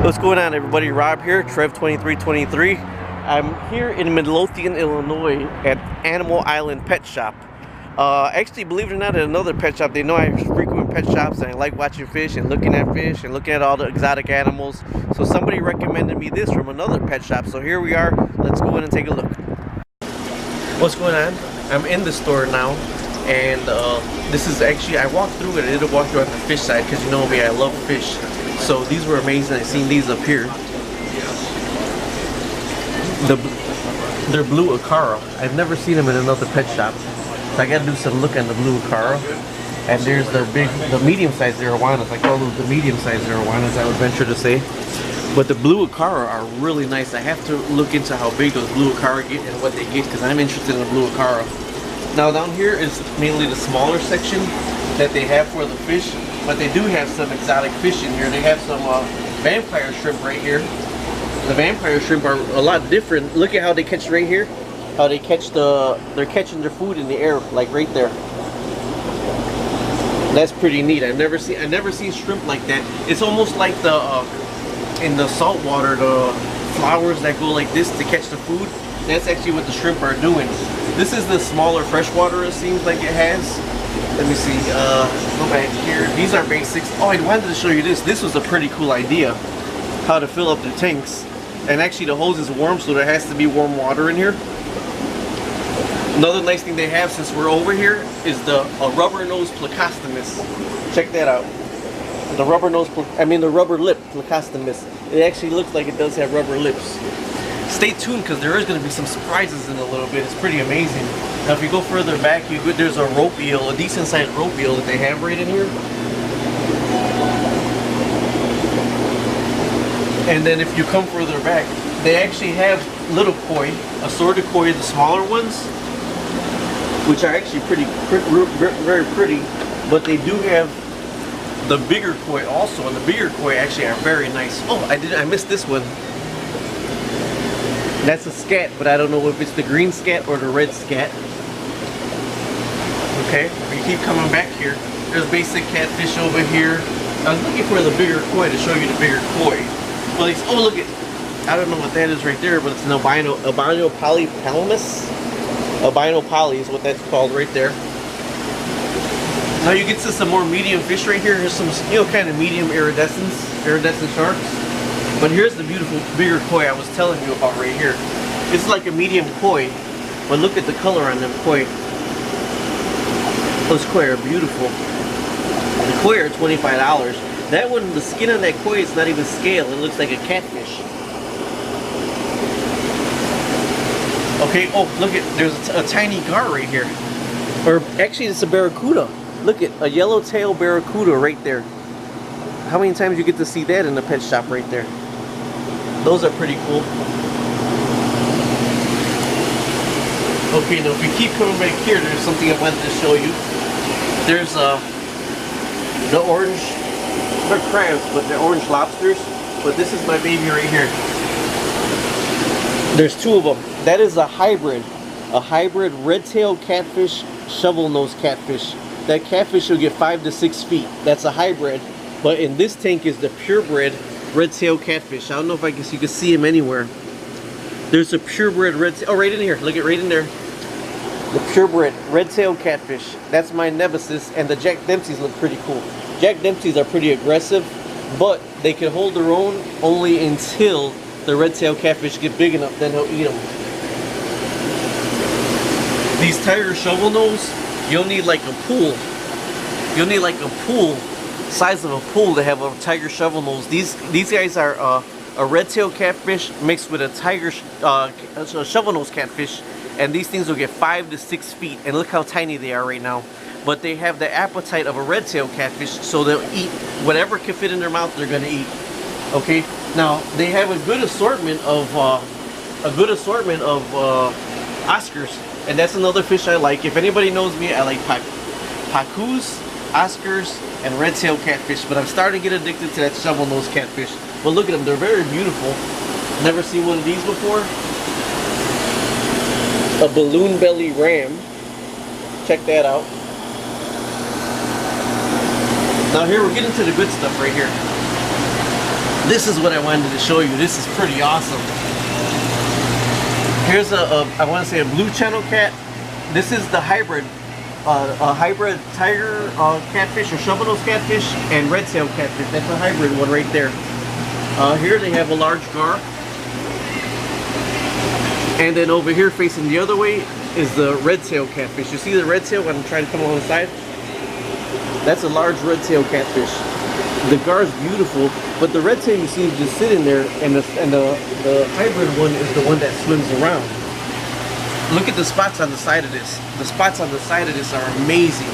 What's going on, everybody? Rob here, Trev2323. I'm here in Midlothian, Illinois at Animal Island Pet Shop. Actually, believe it or not, at another pet shop. They know I frequent pet shops and I like watching fish and looking at all the exotic animals. So somebody recommended me this from another pet shop. So here we are. Let's go in and take a look. What's going on? I'm in the store now. And this is actually, I walked through it. I did a walkthrough on the fish side because you know me, I love fish. So these were amazing. I've seen these up here. They're blue acara. I've never seen them in another pet shop. So I gotta do some look on the blue acara. And there's the medium-sized arowanas. I call them the medium-sized arowanas, I would venture to say. But the blue acara are really nice. I have to look into how big those blue acara get and what they get because I'm interested in the blue acara. Now down here is mainly the smaller section that they have for the fish. But they do have some exotic fish in here. They have some vampire shrimp right here. The vampire shrimp are a lot different. Look at how they catch right here. How they catch they're catching their food in the air, like right there. That's pretty neat. I've never seen shrimp like that. It's almost like in the salt water, the flowers that go like this to catch the food. That's actually what the shrimp are doing. This is the smaller freshwater, it seems like it has. Let me see, go back here. These are basics. Oh, I wanted to show you this. This was a pretty cool idea. How to fill up the tanks. And actually the hose is warm, so there has to be warm water in here. Another nice thing they have since we're over here is the rubber nose plecostomus. Check that out. The rubber lip plecostomus. It actually looks like it does have rubber lips. Stay tuned because there is going to be some surprises in a little bit. It's pretty amazing. Now if you go further back, there's a rope eel, a decent sized rope eel that they have right in here. And then if you come further back, they actually have little koi, assorted koi, the smaller ones, which are actually very pretty. But they do have the bigger koi also, and the bigger koi actually are very nice. Oh, I missed this one. That's a scat, but I don't know if it's the green scat or the red scat. Okay, if you keep coming back here, there's basic catfish over here. I was looking for the bigger koi to show you the bigger koi. Well, oh look at, I don't know what that is right there, but it's an albino polypalmus. Albino poly is what that's called right there. Now you get to some more medium fish right here. Here's some, kind of medium iridescent sharks. But here's the beautiful bigger koi I was telling you about right here. It's like a medium koi, but look at the color on them koi. Those koi are beautiful. The koi are $25. That one, the skin on that koi is not even scale. It looks like a catfish. Okay, oh look at, there's a tiny gar right here. Or actually it's a barracuda. Look at a yellowtail barracuda right there. How many times you get to see that in the pet shop right there? Those are pretty cool. Okay, now if we keep coming back here, there's something I wanted to show you. There's the orange, they're crabs, but they're orange lobsters. But this is my baby right here. There's two of them. That is a hybrid redtail catfish, shovelnose catfish. That catfish will get 5 to 6 feet. That's a hybrid. But in this tank is the purebred redtail catfish. I don't know if you can see him anywhere. There's a purebred redtail. Oh, right in here. Look at right in there. The purebred redtail catfish. That's my nemesis. And the Jack Dempseys look pretty cool. Jack Dempseys are pretty aggressive, but they can hold their own only until the redtail catfish get big enough. Then he'll eat them. These tiger shovelnose, you'll need like a pool. You'll need like a pool, size of a pool, to have a tiger shovelnose. These guys are a redtail catfish mixed with a tiger shovelnose catfish, and these things will get 5 to 6 feet. And look how tiny they are right now. But they have the appetite of a redtail catfish, so they'll eat whatever can fit in their mouth. They're going to eat. Okay. Now they have a good assortment of Oscars, and that's another fish I like. If anybody knows me, I like pacus, Oscars, and redtail catfish. But I'm starting to get addicted to that shovel-nose catfish. But look at them; they're very beautiful. Never seen one of these before. A balloon belly ram. Check that out. Now here we're getting to the good stuff right here. This is what I wanted to show you. This is pretty awesome. Here's I want to say a blue channel cat. This is the hybrid, a hybrid tiger catfish or shovelnose catfish and redtail catfish. That's a hybrid one right there. Here they have a large gar. And then over here facing the other way is the redtail catfish. You see the redtail when I'm trying to come along the side? That's a large redtail catfish. The gar is beautiful, but the redtail you see is just sitting there, and the hybrid one is the one that swims around. Look at the spots on the side of this. The spots on the side of this are amazing.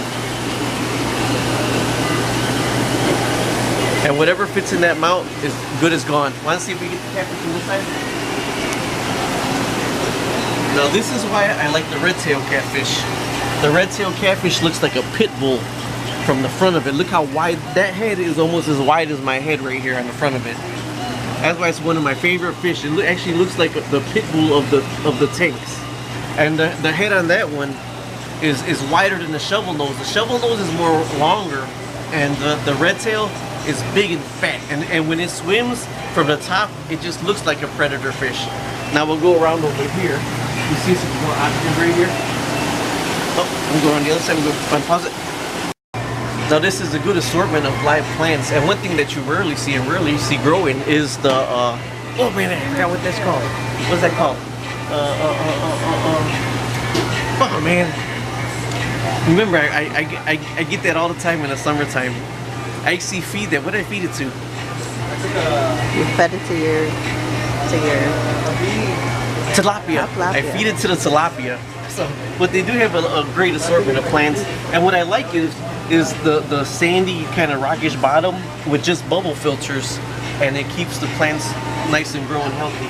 And whatever fits in that mount is good as gone. Want to see if we get the catfish from this side? Now this is why I like the redtail catfish. The redtail catfish looks like a pit bull from the front of it. Look how wide that head is, almost as wide as my head right here on the front of it. That's why it's one of my favorite fish. It actually looks like the pit bull of the tanks. And the head on that one is wider than the shovelnose. The shovelnose is more longer, and the redtail is big and fat. And when it swims from the top, it just looks like a predator fish. Now we'll go around over here. You see some more options right here. Oh, I'm going on the other side. I'm going to unpause it. Now this is a good assortment of live plants, and one thing that you rarely see and rarely see growing is the oh man, I forgot what that's called. What's that called? Oh man, remember I get that all the time in the summertime. I actually feed that. What did I feed it to? You fed it to your tilapia. I feed it to the tilapia. So, but they do have a great assortment of plants, and what I like is the sandy kind of rockish bottom with just bubble filters, and it keeps the plants nice and growing healthy.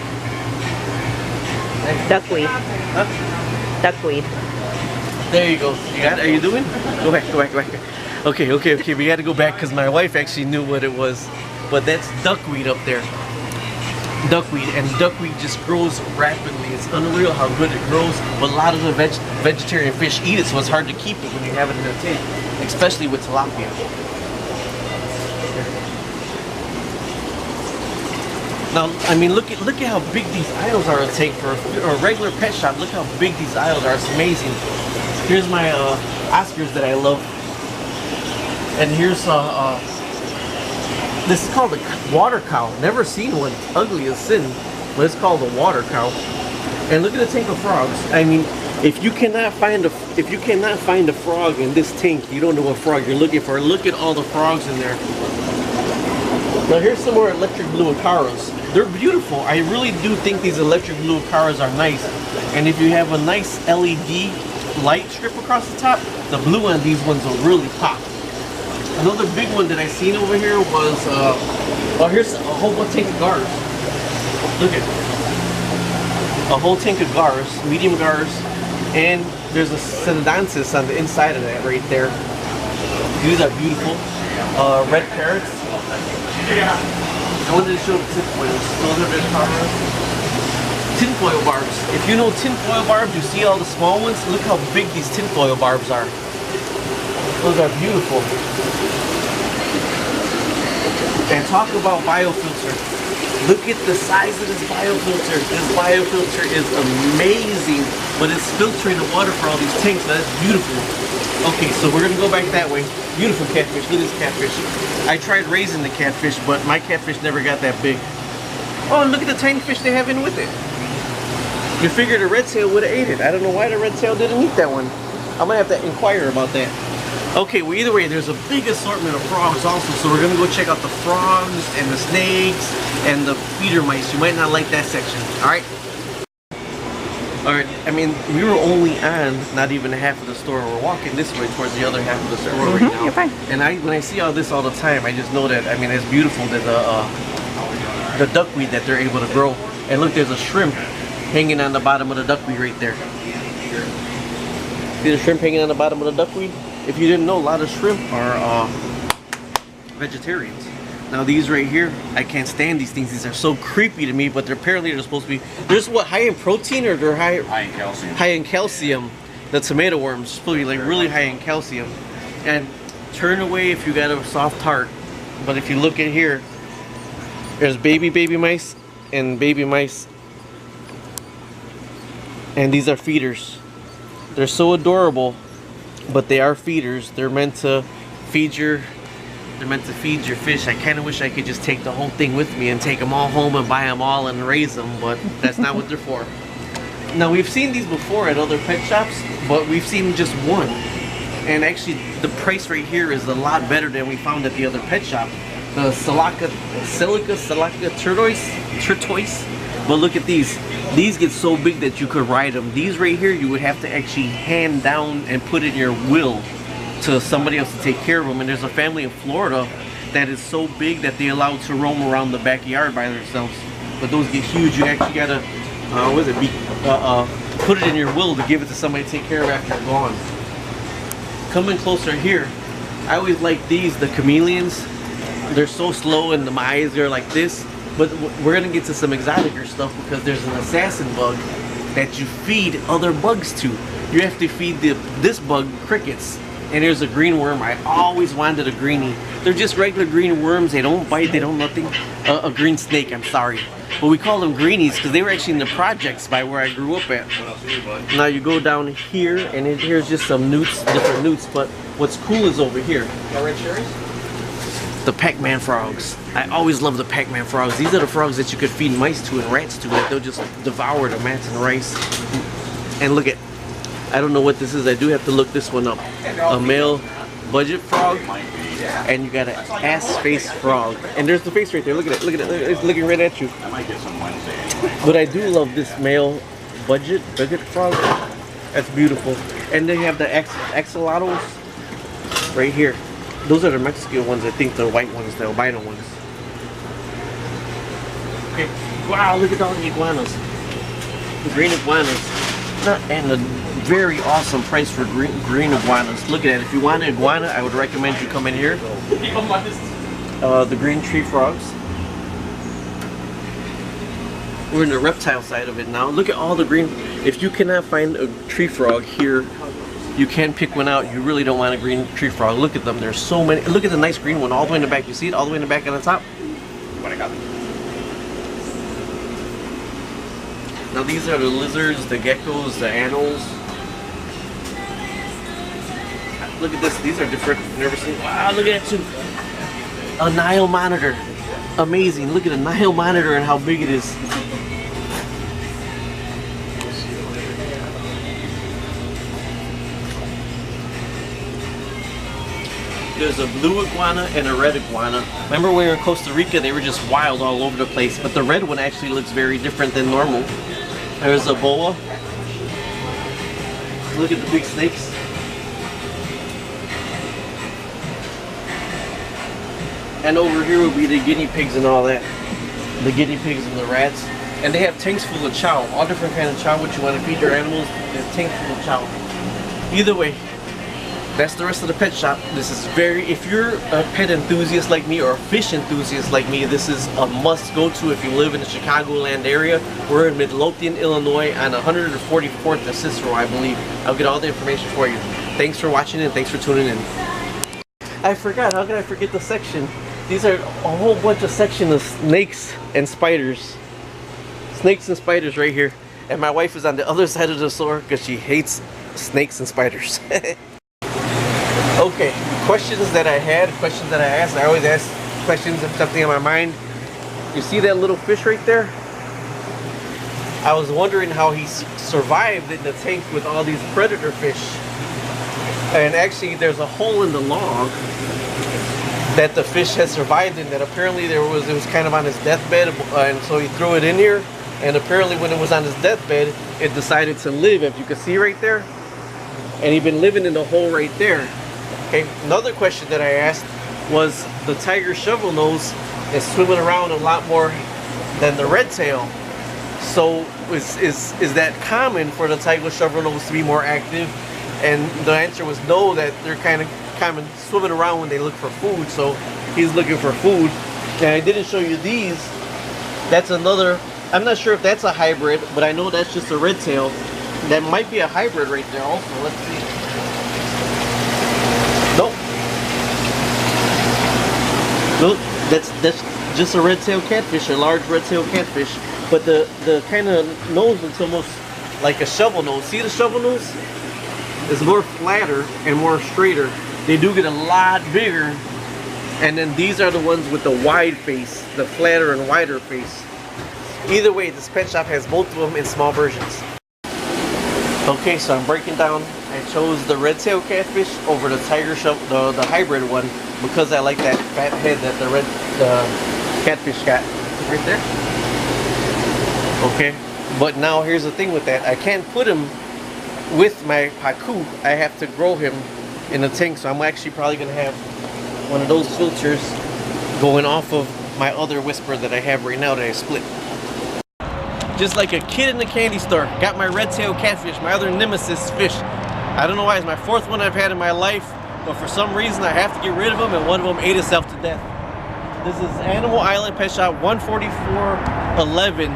Duckweed. Huh? Duckweed. There you go. You got it? Are you doing? Go back. Okay. We got to go back because my wife actually knew what it was. But that's duckweed up there. Duckweed, and duckweed just grows rapidly. It's unreal how good it grows. But a lot of the vegetarian fish eat it, so it's hard to keep it when you have it in a tank, especially with tilapia. Now, I mean, look at how big these aisles are to take for a regular pet shop. Look how big these aisles are. It's amazing. Here's my Oscars that I love, and here's this is called a water cow. Never seen one. It's ugly as sin, but it's called a water cow. And look at the tank of frogs. I mean, if you cannot find a frog in this tank, you don't know what frog you're looking for. Look at all the frogs in there. Now here's some more electric blue acaras. They're beautiful. I really do think these electric blue acaras are nice. And if you have a nice LED light strip across the top, the blue on these ones will really pop. Another big one that I seen over here was, oh, here's a whole tank of gars. Look at it. A whole tank of gars, medium gars, and there's a synodontis on the inside of that right there. These are beautiful. Red ferrets. I wanted to show the tinfoils. Those are red ferrets. Tinfoil barbs. If you know tinfoil barbs, you see all the small ones. Look how big these tinfoil barbs are. Those are beautiful. And talk about biofilter. Look at the size of this biofilter. This biofilter is amazing, but it's filtering the water for all these tanks. That's beautiful. Okay, so we're gonna go back that way. Beautiful catfish. Look at this catfish. I tried raising the catfish, but my catfish never got that big. Oh, and look at the tiny fish they have in with it. You figured a redtail would have ate it. I don't know why the redtail didn't eat that one. I'm gonna have to inquire about that. Okay, well either way, there's a big assortment of frogs also, so we're gonna go check out the frogs and the snakes and the feeder mice. You might not like that section, alright? Alright, I mean, we were only on not even half of the store. We're walking this way towards the other half of the store right now. You're fine. And when I see all this all the time, I just know that, I mean, it's beautiful that the duckweed that they're able to grow. And look, there's a shrimp hanging on the bottom of the duckweed right there. See the shrimp hanging on the bottom of the duckweed? If you didn't know, a lot of shrimp are vegetarians. Now these right here, I can't stand these things. These are so creepy to me, but apparently they're supposed to be, they're what, high in protein, or they're high in calcium? High in calcium. The tomato worms are supposed to be like really high in calcium. And turn away if you got a soft heart. But if you look at here, There's baby mice and baby mice. And these are feeders. They're so adorable, but they are feeders. They're meant to feed your fish. I kind of wish I could just take the whole thing with me and take them all home and buy them all and raise them, but that's not what they're for. Now, we've seen these before at other pet shops, but we've seen just one. And actually, the price right here is a lot better than we found at the other pet shop. The silica tortoise. But look at these. These get so big that you could ride them. These right here, you would have to actually hand down and put in your will to somebody else to take care of them. And there's a family in Florida that is so big that they allow to roam around the backyard by themselves. But those get huge. You actually gotta, put it in your will to give it to somebody to take care of after you're gone. Coming closer here, I always like these, the chameleons. They're so slow and my eyes are like this. But we're gonna get to some exoticer stuff because there's an assassin bug that you feed other bugs to. You have to feed this bug crickets. And there's a green worm. I always wanted a greenie. They're just regular green worms. They don't bite. They don't nothing. A green snake. I'm sorry, but we call them greenies because they were actually in the projects by where I grew up at. Now you go down here, and here's just some newts, different newts. But what's cool is over here. Red cherries? The Pac-Man frogs. I always love the Pac-Man frogs. These are the frogs that you could feed mice to and rats to. Like they'll just devour the mats and rice. And look at. I don't know what this is. I do have to look this one up. A male budget frog, and you got an ass face frog. And there's the face right there. Look at it. Look at it. It's looking right at you. I might get some Wednesday. But I do love this male budget frog. That's beautiful. And they have the axolotls right here. Those are the Mexican ones. I think the white ones, the albino ones. Okay. Wow! Look at all the iguanas. The green iguanas. And a very awesome price for green iguanas. Look at it. If you want an iguana, I would recommend you come in here. The green tree frogs. We're in the reptile side of it now. Look at all the green. If you cannot find a tree frog here, you can pick one out. You really don't want a green tree frog. Look at them. There's so many. Look at the nice green one all the way in the back. You see it all the way in the back on the top? What I got? Now these are the lizards, the geckos, the animals. Look at this. These are different. Never seen. Wow, look at that too. A Nile monitor. Amazing. Look at a Nile monitor and how big it is. There's a blue iguana and a red iguana. Remember when we were in Costa Rica, they were just wild all over the place, but the red one actually looks very different than normal. There's a boa. Look at the big snakes. And over here would be the guinea pigs and all that. The guinea pigs and the rats. And they have tanks full of chow. All different kinds of chow, what you want to feed your animals. They have tanks full of chow. Either way, that's the rest of the pet shop. This is if you're a pet enthusiast like me or a fish enthusiast like me, this is a must go to if you live in the Chicagoland area. We're in Midlothian, Illinois on 144th and Cicero, I believe. I'll get all the information for you. Thanks for watching and thanks for tuning in. I forgot, how could I forget the section? These are a whole bunch of sections of snakes and spiders. Snakes and spiders right here. And my wife is on the other side of the store because she hates snakes and spiders. Okay, questions that I had, questions that I asked. I always ask questions if something on my mind. You see that little fish right there? I was wondering how he survived in the tank with all these predator fish. And actually there's a hole in the log that the fish has survived in that apparently it was kind of on his deathbed, and so he threw it in here, and apparently when it was on his deathbed it decided to live, if you can see right there, and he'd been living in the hole right there. Okay, another question that I asked was the tiger shovelnose is swimming around a lot more than the redtail. So is that common for the tiger shovelnose to be more active? And the answer was no, that they're kind of common swimming around when they look for food. So he's looking for food. And I didn't show you these. That's another, I'm not sure if that's a hybrid, but I know that's just a redtail. That might be a hybrid right there also. Let's see. Nope. Nope. just a red-tailed catfish, a large red-tailed catfish. But the kind of nose looks almost like a shovel nose. See the shovel nose? It's more flatter and more straighter. They do get a lot bigger. And then these are the ones with the wide face, the flatter and wider face. Either way, this pet shop has both of them in small versions. Okay, so I'm breaking down. I chose the red-tailed catfish over the tiger shovel, the hybrid one, because I like that fat head that the catfish got right there. Okay, but now here's the thing with that. I can't put him with my pacu. I have to grow him in a tank, so I'm actually probably gonna have one of those filters going off of my other whisper that I have right now that I split. Just like a kid in the candy store, got my red-tailed catfish, my other nemesis fish. I don't know why, it's my fourth one I've had in my life, but for some reason I have to get rid of them, and one of them ate itself to death. This is Animal Island Pet Shop 14411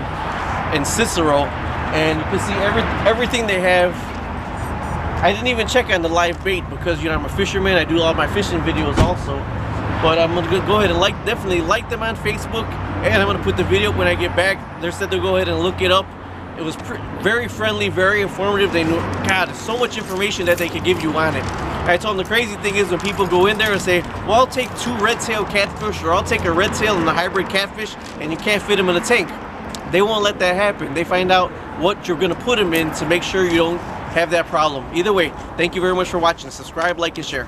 in Cicero, and you can see everything they have. I didn't even check on the live bait because, you know, I'm a fisherman. I do all my fishing videos also. But I'm gonna go ahead and definitely like them on Facebook, and I'm gonna put the video up when I get back. They said to go ahead and look it up. It was very friendly, very informative. They knew, God, there's so much information that they could give you on it. I told them the crazy thing is when people go in there and say, well, I'll take 2 red-tailed catfish, or I'll take a red-tail and a hybrid catfish, and you can't fit them in a tank. They won't let that happen. They find out what you're gonna put them in to make sure you don't have that problem. Either way, thank you very much for watching. Subscribe, like, and share.